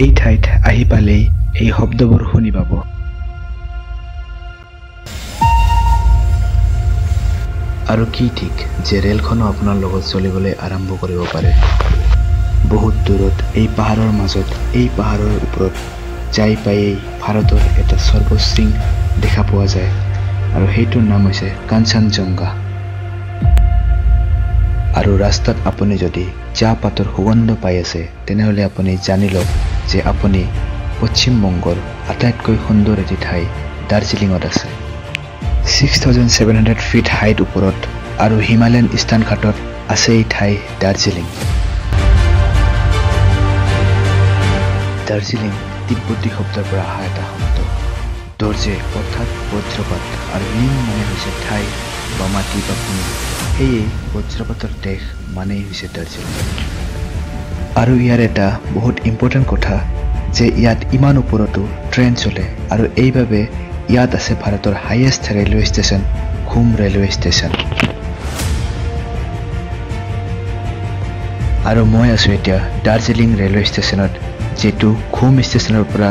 এই ঠাইত আহি পালেই এই শব্দবোৰ শুনি পাব। আৰু কি ঠিক যে ৰেলখনো আপোনাৰ লগত চলিবলৈ আৰম্ভ কৰিব পাৰে। বহুত দূৰত এই পাহাৰৰ মাজত, এই পাহাৰৰ ওপৰত যাই পায়েই ভাৰতৰ এটা সৰ্বশৃং দেখা পোৱা যায় আৰু সেইটোৰ নাম হৈছে কাঞ্চনজংঘা। আৰু ৰাস্তাত আপুনি যদি চাহ পাতৰ সুগন্ধ পাই আছে তেনেহ'লে আপুনি জানি লওক যে আপুনি পশ্চিম বংগৰ আটাইতকৈ সুন্দৰ এটি ঠাই দাৰ্জিলিঙত আছে। 6,700 ফিট হাইট ওপৰত আৰু হিমালয়ান ইষ্টাৰ্ণ ঘাটত আছে এই ঠাই দাৰ্জিলিং। দাৰ্জিলিং তিব্বতী শব্দৰ পৰা অহা এটা শব্দ। দৰ্জে অৰ্থাৎ বজ্ৰপাত আৰু লিং মানে হৈছে ঠাই বা মাটি বা ভূমি। সেয়ে বজ্ৰপাতৰ দেশ মানেই হৈছে দাৰ্জিলিং। আৰু ইয়াৰ এটা বহুত ইম্পৰ্টেণ্ট কথা যে ইয়াত ইমান ওপৰতো ট্ৰেইন চলে আৰু এইবাবে ইয়াত আছে ভাৰতৰ হাইয়েষ্ট ৰেলৱে ষ্টেচন খুম ৰেলৱে ষ্টেচন। আৰু মই আছোঁ এতিয়া দাৰ্জিলিং ৰেলৱে ষ্টেচনত, যিটো খুম ষ্টেচনৰ পৰা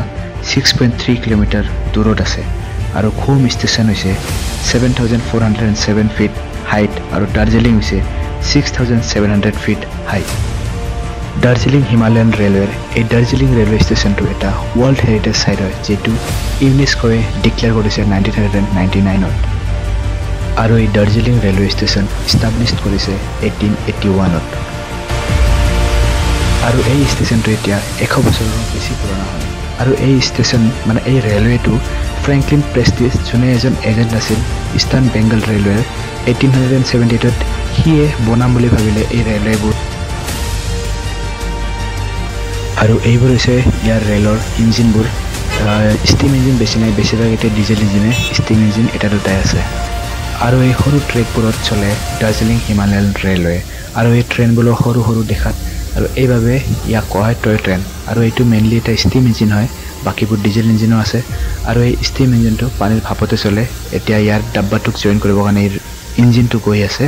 6.3 কিলোমিটাৰ দূৰত আছে। আৰু খুম ষ্টেচন হৈছে 7,407 ফিট হাইট আৰু দাৰ্জিলিং হৈছে 6,700 ফিট হাইট। দাৰ্জিলিং হিমালয়ান ৰেলৱেৰ এই দাৰ্জিলিং ৰেলৱে ষ্টেচনটো এটা ৱৰ্ল্ড হেৰিটেজ চাইট হয়, যিটো ইউনেস্কোৱে ডিক্লেয়াৰ কৰিছে 1999ত। আৰু এই দাৰ্জিলিং ৰেলৱে ষ্টেচন ইষ্টাব্লিছ কৰিছে 1881ত। আৰু এই ষ্টেচনটো এতিয়া 100 বছৰৰ বেছি পুৰণা হয়। আৰু এই ষ্টেচন মানে এই ৰেলৱেটো ফ্ৰেংকলিন প্ৰেষ্টিজ, যোনে এজন এজেণ্ট আছিল ইষ্টাৰ্ণ বেংগল ৰেলৱেৰ, 1878ত সিয়ে বনাম বুলি ভাবিলে এই ৰেলৱেবোৰ। আৰু এইবোৰ হৈছে ইয়াৰ ৰেলৰ ইঞ্জিনবোৰ। ষ্টিম ইঞ্জিন বেছি নাই, বেছিভাগ এতিয়া ডিজেল ইঞ্জিনে, ষ্টিম ইঞ্জিন এটা দুটাই আছে। আৰু এই সৰু ট্ৰেকবোৰত চলে দাৰ্জিলিং হিমালয়ান ৰেলৱে। আৰু এই ট্ৰেইনবোৰ সৰু সৰু দেখাত আৰু এইবাবে ইয়াক কোৱা হয় টয় ট্ৰেইন। আৰু এইটো মেইনলি এটা ষ্টিম ইঞ্জিন হয়, বাকীবোৰ ডিজেল ইঞ্জিনো আছে। আৰু এই ষ্টিম ইঞ্জিনটো পানীৰ ভাপতে চলে। এতিয়া ইয়াৰ ডাব্বাটোক জইন কৰিবৰ কাৰণে এই ইঞ্জিনটো গৈ আছে।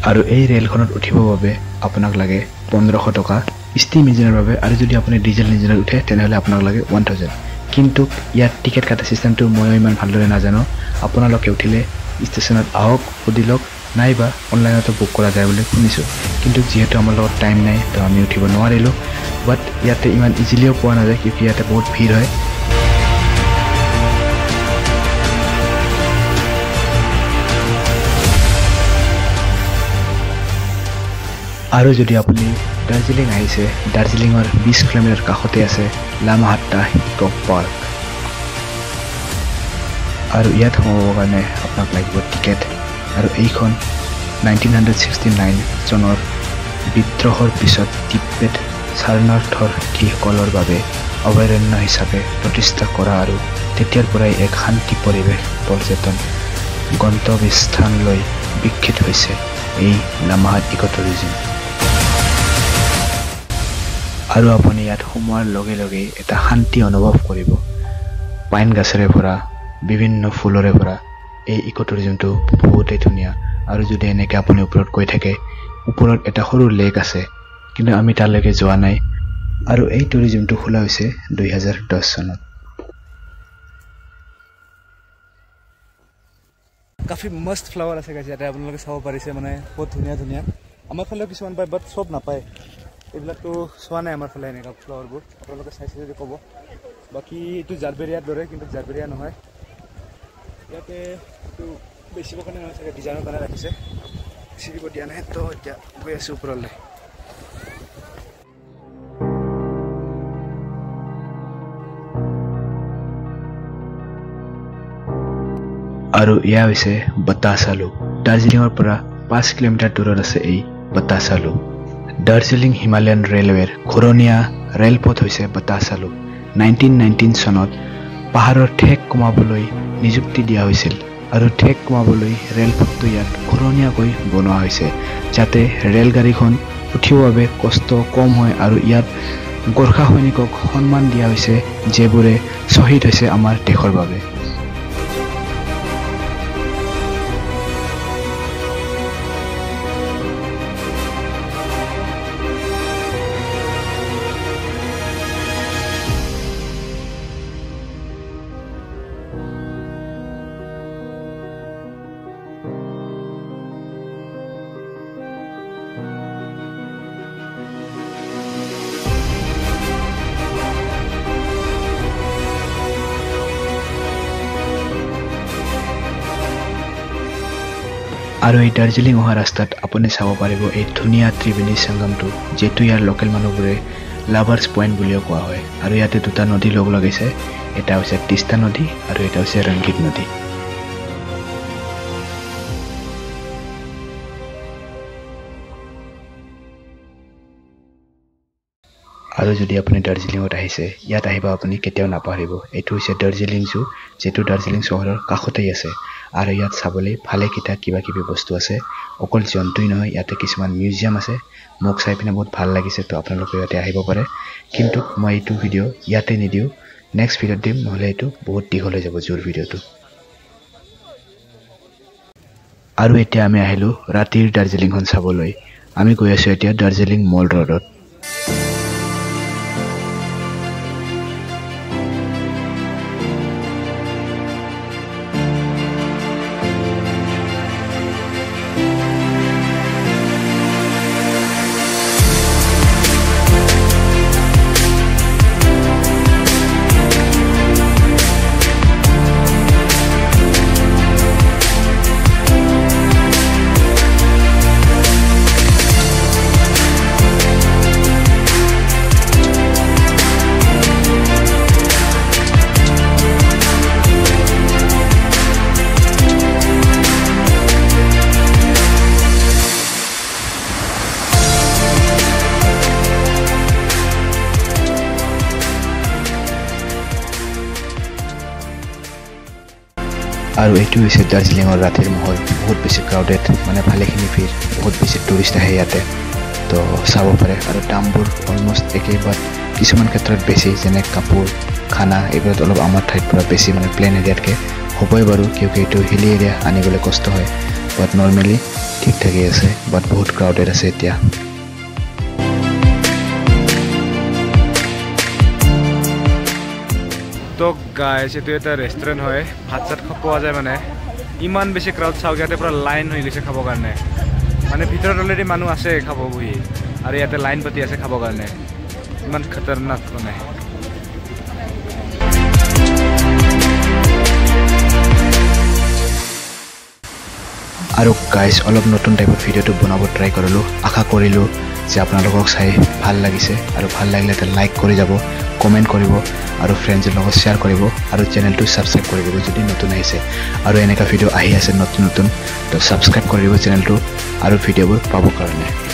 আৰু এই ৰেলখনত উঠিবৰ বাবে আপোনাক লাগে 1500 টকা ষ্টিম ইঞ্জিনৰ বাবে। আৰু যদি আপুনি ডিজেল ইঞ্জিনত উঠে তেনেহ'লে আপোনাক লাগে 1000। কিন্তু ইয়াত টিকেট কাটা চিষ্টেমটো ময়ো ইমান ভালদৰে নাজানো। আপোনালোকে উঠিলে ষ্টেচনত আহক, সুধি লওক, নাইবা অনলাইনতো বুক কৰা যায় বুলি শুনিছোঁ। কিন্তু যিহেতু আমাৰ লগত টাইম নাই তো আমি উঠিব নোৱাৰিলোঁ। বাট ইয়াতে ইমান ইজিলিও পোৱা নাযায়, কিয় ইয়াতে বহুত ভিৰ হয়। আৰু যদি আপুনি দাৰ্জিলিং আহিছে, দাৰ্জিলিঙৰ 20 কিলোমিটাৰ কাষতে আছে লামাহাট্টা ইক' পাৰ্ক। আৰু ইয়াত সোমাবৰ কাৰণে আপোনাক লাগিব টিকেট। আৰু এইখন 1969 চনৰ বিদ্ৰোহৰ পিছত তিব্বেত শৰণাৰ্থীসকলৰ বাবে অভয়াৰণ্য হিচাপে প্ৰতিষ্ঠা কৰা আৰু তেতিয়াৰ পৰাই এক শান্তি পৰিৱেশ পৰ্যটন গন্তব্যস্থানলৈ বিকশিত হৈছে এই লামাহাট ইক'টুৰিজম। আৰু আপুনি ইয়াত সোমোৱাৰ লগে লগে এটা শান্তি অনুভৱ কৰিব। পাইন গাছেৰে ভৰা, বিভিন্ন ফুলৰে ভৰা এই ইক'টুৰিজমটো বহুতেই ধুনীয়া। আৰু যদি এনেকৈ আপুনি ওপৰত গৈ থাকে, ওপৰত এটা সৰু লেক আছে, কিন্তু আমি তালৈকে যোৱা নাই। আৰু এই টুৰিজমটো খোলা হৈছে 2010 চনত। কাফি মস্ত ফ্লাৱাৰ আছে গাইছে, ইয়াতে আপোনালোকে চাব পাৰিছে, মানে বহুত ধুনীয়া ধুনীয়া। আমাৰ ফালেও কিছুমান পায়, বাট চব নাপায়। এইবিলাকতো চোৱা নাই আমাৰ ফালে এনেকুৱা ফ্লাৱাৰবোৰ, আপোনালোকে চাইছে যদি ক'ব। বাকী এইটো জাৰবেৰিয়াৰ দৰে, কিন্তু জাৰবেৰিয়া নহয়। ইয়াতে এইটো বেচিবৰ কাৰণে নহয় চাগে, ডিজাইনৰ কাৰণে ৰাখিছে, চিৰিব দিয়া নাই। তো এতিয়া গৈ আছোঁ ওপৰলৈ। আৰু এয়া হৈছে বাতাসা লুপ। দাৰ্জিলিঙৰ পৰা 5 কিলোমিটাৰ দূৰত আছে এই বাতাসা লুপ। দাৰ্জিলিং হিমালয়ান ৰেলৱেৰ ঘূৰণীয়া ৰেলপথ হৈছে বাতাসা লুপ। 1919 চনত পাহাৰৰ ঠেক কমাবলৈ নিযুক্তি দিয়া হৈছিল। আৰু ঠেক কমাবলৈ ৰেলপথটো ইয়াত ঘূৰণীয়াকৈ বনোৱা হৈছে, যাতে ৰেলগাড়ীখন উঠিবৰ বাবে কষ্ট কম হয়। আৰু ইয়াত গোৰ্খা সৈনিকক সন্মান দিয়া হৈছে, যিবোৰে শ্বহীদ হৈছে আমাৰ দেশৰ বাবে। আৰু এই দাৰ্জিলিং অহা ৰাস্তাত আপুনি চাব পাৰিব এই ধুনীয়া ত্ৰিবেণী সংগমটো যেটো ইয়াৰ লোকেল মানুহবোৰে লাভাৰ্স পইণ্ট বুলিও কোৱা হয় আৰু ইয়াতে দুটা নদী লগ লাগিছে এটা হৈছে তিস্তা নদী আৰু এটা হৈছে ৰংগীত নদী আৰু যদি আপুনি দাৰ্জিলিঙত আহিছে ইয়াত আহিবা আপুনি কেতিয়াও নাপাহৰিব এইটো হৈছে দাৰ্জিলিং জু যেটো দাৰ্জিলিং চহৰৰ কাষতেই আছে আৰু ইয়াত চাবলৈ ভালে কিবা কিবি বস্তু আছে অকল জন্তুই নহয় ইয়াতে কিছুমান মিউজিয়াম আছে মোক চাই পিনে বহুত ভাল লাগিছে তো আপোনালোকে ইয়াতে আহিব পাৰে কিন্তু মই এইটো ভিডিও ইয়াতে নিদিও নেক্সট ভিডিওত দিম নহলে এইটো বহুত দীঘল হৈ যাব জুৰ ভিডিওটো আৰু এতিয়া আমি আহিলো ৰাতিৰ দাৰ্জিলিংখন চাবলৈ আমি গৈ আছো এতিয়া দাৰ্জিলিং মল ৰোডত আৰু এইটো হৈছে দাৰ্জিলিঙৰ ৰাতিৰ মহল বহুত বেছি ক্ৰাউডেড মানে ভালেখিনি ভিৰ বহুত বেছি টুৰিষ্ট আহে ইয়াতে তো চাব পাৰে আৰু দামবোৰ অলমোষ্ট একেই বাট কিছুমান ক্ষেত্ৰত বেছি যেনে কাপোৰ খানা এইবোৰত অলপ আমাৰ ঠাইত পৰা বেছি মানে প্লেন এৰিয়াতকৈ হ'বই বাৰু কিয়কি এইটো হিলি এৰিয়া আনিবলৈ কষ্ট হয় বাট নৰ্মেলি ঠিক ঠাকেই আছে বাট বহুত ক্ৰাউডেড আছে এতিয়া তো গাইজ এইটো এটা ৰেষ্টুৰেণ্ট হয় ভাত চাত পোৱা যায় মানে ইমান বেছি ক্ৰাউড চাওক ইয়াতে পুৰা লাইন হৈ গৈছে খাবৰ কাৰণে মানে ভিতৰত অলৰেডি মানুহ আছে খাব বহি আৰু ইয়াতে লাইন পাতি আছে খাবৰ কাৰণে ইমান খতৰনাক মানে আৰু গাইজ অলপ নতুন টাইপৰ ভিডিওটো বনাব ট্ৰাই কৰিলোঁ আশা কৰিলোঁ যে আপোনালোকক চাই ভাল লাগিছে আৰু ভাল লাগিলে এটা লাইক কৰি যাব কমেণ্ট কৰিব আৰু ফ্ৰেণ্ডছৰ লগত শ্বেয়াৰ কৰিব আৰু চেনেলটো ছাবস্ক্ৰাইব কৰি দিব যদি নতুন আহিছে আৰু এনেকুৱা ভিডিও আহি আছে নতুন তো ছাবস্ক্ৰাইব কৰি দিব চেনেলটো আৰু ভিডিঅ'বোৰ পাবৰ কাৰণে